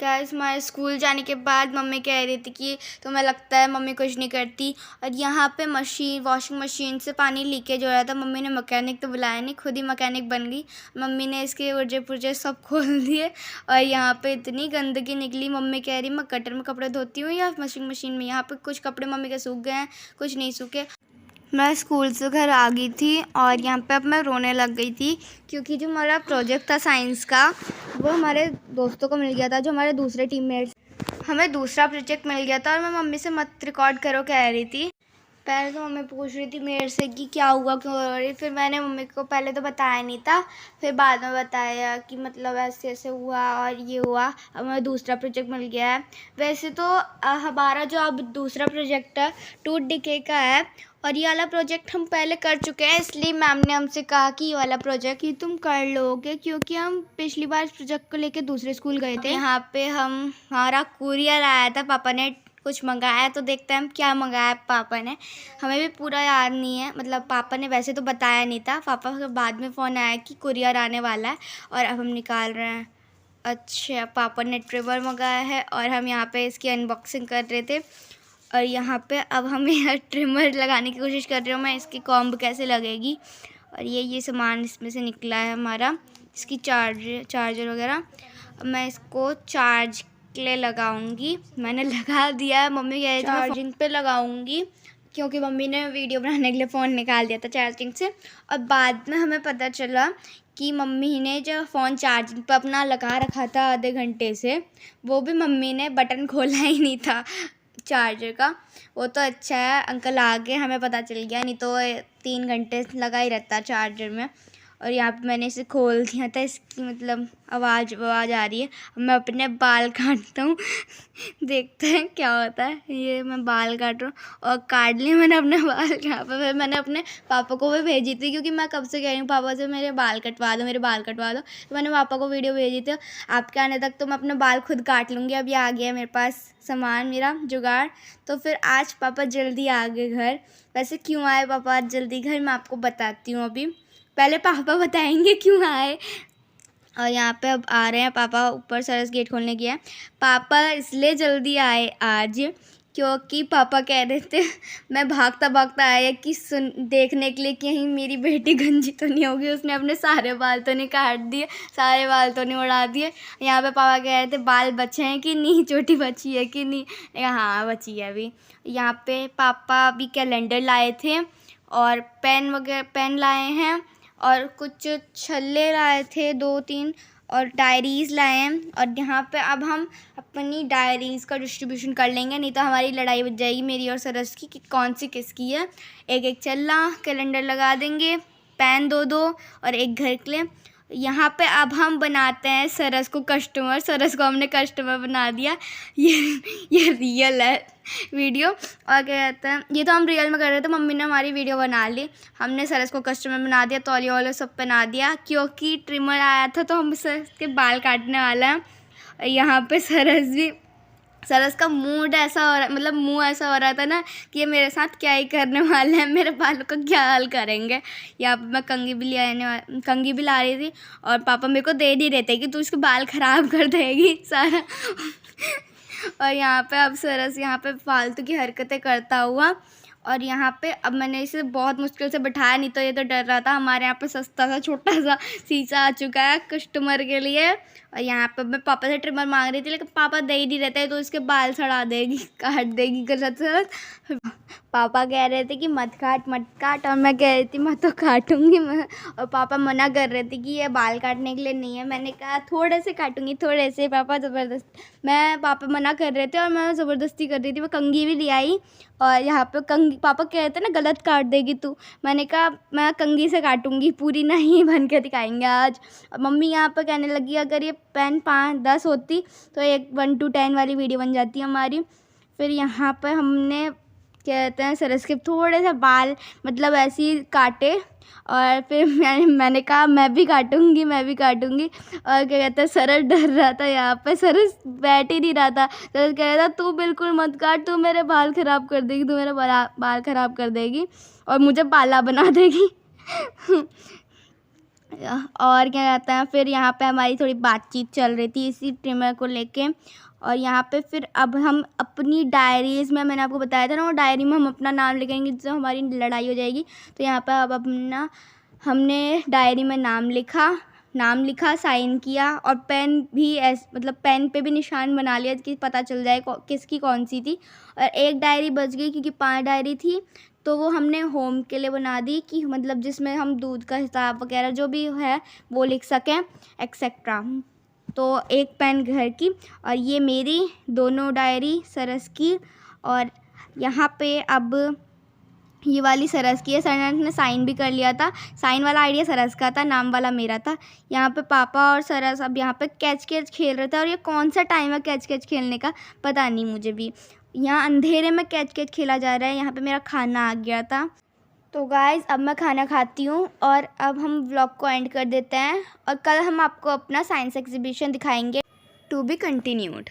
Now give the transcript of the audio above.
Guys हमारे school जाने के बाद मम्मी कह रही थी कि तुम्हें लगता है मम्मी कुछ नहीं करती। और यहाँ पे वॉशिंग मशीन से पानी लीकेज हो रहा था। मम्मी ने मैकेनिक तो बुलाया नहीं, खुद ही मैकेनिक बन गई। मम्मी ने इसके पुर्जे पुर्जे सब खोल दिए और यहाँ पे इतनी गंदगी निकली। मम्मी कह रही मैं कटर में कपड़े धोती हूँ या वॉशिंग मशीन में। यहाँ पे कुछ कपड़े मम्मी के सूख गए हैं, कुछ नहीं सूखे। मैं स्कूल से घर आ गई थी और यहाँ पे अब मैं रोने लग गई थी क्योंकि जो हमारा प्रोजेक्ट था साइंस का वो हमारे दोस्तों को मिल गया था, जो हमारे दूसरे टीममेट्स। हमें दूसरा प्रोजेक्ट मिल गया था और मैं मम्मी से मत रिकॉर्ड करो कह रही थी। पहले तो मम्मी पूछ रही थी मेरे से कि क्या हुआ, क्यों हो रही। फिर मैंने मम्मी को पहले तो बताया नहीं था, फिर बाद में बताया कि मतलब ऐसे ऐसे हुआ और ये हुआ। अब हमें दूसरा प्रोजेक्ट मिल गया है। वैसे तो हमारा जो अब दूसरा प्रोजेक्ट है 2D का है और ये वाला प्रोजेक्ट हम पहले कर चुके हैं, इसलिए मैम ने हमसे कहा कि ये वाला प्रोजेक्ट ही तुम कर लोगे, क्योंकि हम पिछली बार इस प्रोजेक्ट को लेके दूसरे स्कूल गए थे। यहाँ पे हमारा कुरियर आया था, पापा ने कुछ मंगाया, तो देखते हैं हम क्या मंगाया पापा ने। हमें भी पूरा याद नहीं है, मतलब पापा ने वैसे तो बताया नहीं था। पापा के बाद में फ़ोन आया कि कुरियर आने वाला है और अब हम निकाल रहे हैं। अच्छा, पापा ने ट्रिमर मंगाया है और हम यहाँ पे इसकी अनबॉक्सिंग कर रहे थे। और यहाँ पे अब हम यहाँ ट्रिमर लगाने की कोशिश कर रही हूँ मैं, इसकी कॉम्ब कैसे लगेगी। और ये सामान इसमें से निकला है हमारा, इसकी चार्जर वगैरह। अब मैं इसको चार्ज के लिए लगाऊंगी। मैंने लगा दिया है, मम्मी कह रही थी चार्जिंग पे लगाऊंगी क्योंकि मम्मी ने वीडियो बनाने के लिए फ़ोन निकाल दिया था चार्जिंग से। और बाद में हमें पता चला कि मम्मी ने जो फ़ोन चार्जिंग पे अपना लगा रखा था आधे घंटे से, वो भी मम्मी ने बटन खोला ही नहीं था चार्जर का। वो तो अच्छा है अंकल आ गए, हमें पता चल गया, नहीं तो 3 घंटे लगा ही रहता चार्जर में। और यहाँ पे मैंने इसे खोल दिया था, इसकी मतलब आवाज़ आ रही है। मैं अपने बाल काटता हूँ देखते हैं क्या होता है। ये मैं बाल काट रहा हूँ और काट लिए मैंने अपने बाल यहाँ पे। फिर मैंने अपने पापा को भी भेजी थी क्योंकि मैं कब से कह रही हूँ पापा से मेरे बाल कटवा दो, मेरे बाल कटवा दो। तो मैंने पापा को वीडियो भेजी थी। आपके आने तक तो मैं अपने बाल खुद काट लूँगी। अभी आ गया मेरे पास सामान, मेरा जुगाड़। तो फिर आज पापा जल्दी आ गए घर। वैसे क्यों आए पापा आज जल्दी घर, मैं आपको बताती हूँ। अभी पहले पापा बताएंगे क्यों आए। और यहाँ पे अब आ रहे हैं पापा, ऊपर सरस गेट खोलने गया है। पापा इसलिए जल्दी आए आज क्योंकि पापा कह रहे थे, मैं भागता भागता आया कि देखने के लिए कि कहीं मेरी बेटी गंजी तो नहीं होगी, उसने अपने सारे बाल तो नहीं काट दिए, सारे बाल तो नहीं उड़ा दिए। यहाँ पे पापा कह रहे थे बाल बचे हैं कि नहीं, चोटी बची है कि नहीं। हाँ बची है अभी। यहाँ पे पापा अभी कैलेंडर लाए थे और पेन लाए हैं और कुछ छल्ले लाए थे 2-3 और डायरीज़ लाए हैं। और यहाँ पे अब हम अपनी डायरीज़ का डिस्ट्रीब्यूशन कर लेंगे, नहीं तो हमारी लड़ाई बच जाएगी मेरी और सरस की कि कौन सी किसकी है। एक एक छल्ला कैलेंडर लगा देंगे, पेन 2-2 और एक घर के लिए। यहाँ पे अब हम बनाते हैं सरस को कस्टमर। सरस को हमने कस्टमर बना दिया। ये रियल है वीडियो। और क्या कहते हैं, ये तो हम रियल में कर रहे थे, मम्मी ने हमारी वीडियो बना ली। हमने सरस को कस्टमर बना दिया, तौलिया वाले सब पहना दिया क्योंकि ट्रिमर आया था तो हम सरस के बाल काटने वाला है। यहाँ पे सरस का मूड ऐसा हो रहा, मतलब मुंह ऐसा हो रहा था ना कि ये मेरे साथ क्या ही करने वाले हैं, मेरे बालों का क्या हाल करेंगे। यहाँ पे मैं कंघी भी ला रही थी और पापा मेरे को दे नहीं रहे थे कि तू इसके बाल ख़राब कर देगी सारा। और यहाँ पे अब सरस यहाँ पे फालतू की हरकतें करता हुआ। और यहाँ पे अब मैंने इसे बहुत मुश्किल से बैठाया, नहीं तो ये तो डर रहा था। हमारे यहाँ पे सस्ता सा छोटा सा शीशा आ चुका है कस्टमर के लिए। और यहाँ पे मैं पापा से ट्रिमर मांग रही थी लेकिन पापा दे ही नहीं रहते, तो इसके बाल सड़ा देगी, काट देगी गलत। पापा कह रहे थे कि मत काट और मैं कह रही थी मैं तो काटूंगी मैं। और पापा मना कर रहे थे कि ये बाल काटने के लिए नहीं है। मैंने कहा थोड़े से काटूंगी, थोड़े से। पापा पापा मना कर रहे थे और मैं ज़बरदस्ती कर रही थी। मैं कंघी भी ले आई और यहाँ पे पापा कह रहे थे ना गलत काट देगी तू। मैंने कहा मैं कंघी से काटूंगी, पूरी नहीं बन के दिखाएंगे आज। और मम्मी यहाँ पर कहने लगी अगर ये पेन 5-10 होती तो एक 1 to 10 वाली वीडियो बन जाती हमारी। फिर यहाँ पर हमने कहते हैं सरस के थोड़े से बाल मतलब ऐसे ही काटे और फिर मैंने कहा मैं भी काटूंगी। और क्या कहते हैं सरस डर रहा था, यहाँ पे सरस बैठ ही नहीं रहा था। सरस कह रहा था तू बिल्कुल मत काट, तू मेरे बाल ख़राब कर देगी, तू मेरे बाल ख़राब कर देगी और मुझे बाला बना देगी। और क्या कहते हैं, फिर यहाँ पे हमारी थोड़ी बातचीत चल रही थी इसी ट्रिमर को लेके। और यहाँ पे फिर अब हम अपनी डायरीज़ में, मैंने आपको बताया था ना, वो डायरी में हम अपना नाम लिखेंगे जिससे हमारी लड़ाई हो जाएगी। तो यहाँ पे अब अपना हमने डायरी में नाम लिखा, साइन किया, और पेन भी मतलब पेन पे भी निशान बना लिया कि पता चल जाए किसकी कौन सी थी। और एक डायरी बच गई क्योंकि 5 डायरी थी, तो वो हमने होम के लिए बना दी कि मतलब जिसमें हम दूध का हिसाब वगैरह जो भी है वो लिख सकें एक्सेट्रा। तो एक पेन घर की, और ये मेरी दोनों डायरी सरस की। और यहाँ पे अब ये वाली सरस की है, सरस ने साइन भी कर लिया था। साइन वाला आइडिया सरस का था, नाम वाला मेरा था। यहाँ पे पापा और सरस अब यहाँ पे कैच कैच खेल रहे थे, और ये कौन सा टाइम है कैच कैच खेलने का पता नहीं मुझे भी। यहाँ अंधेरे में कैच कैच खेला जा रहा है। यहाँ पे मेरा खाना आ गया था। तो गाइज़ अब मैं खाना खाती हूँ, और अब हम व्लॉग को एंड कर देते हैं, और कल हम आपको अपना साइंस एग्जीबिशन दिखाएंगे। To be continued.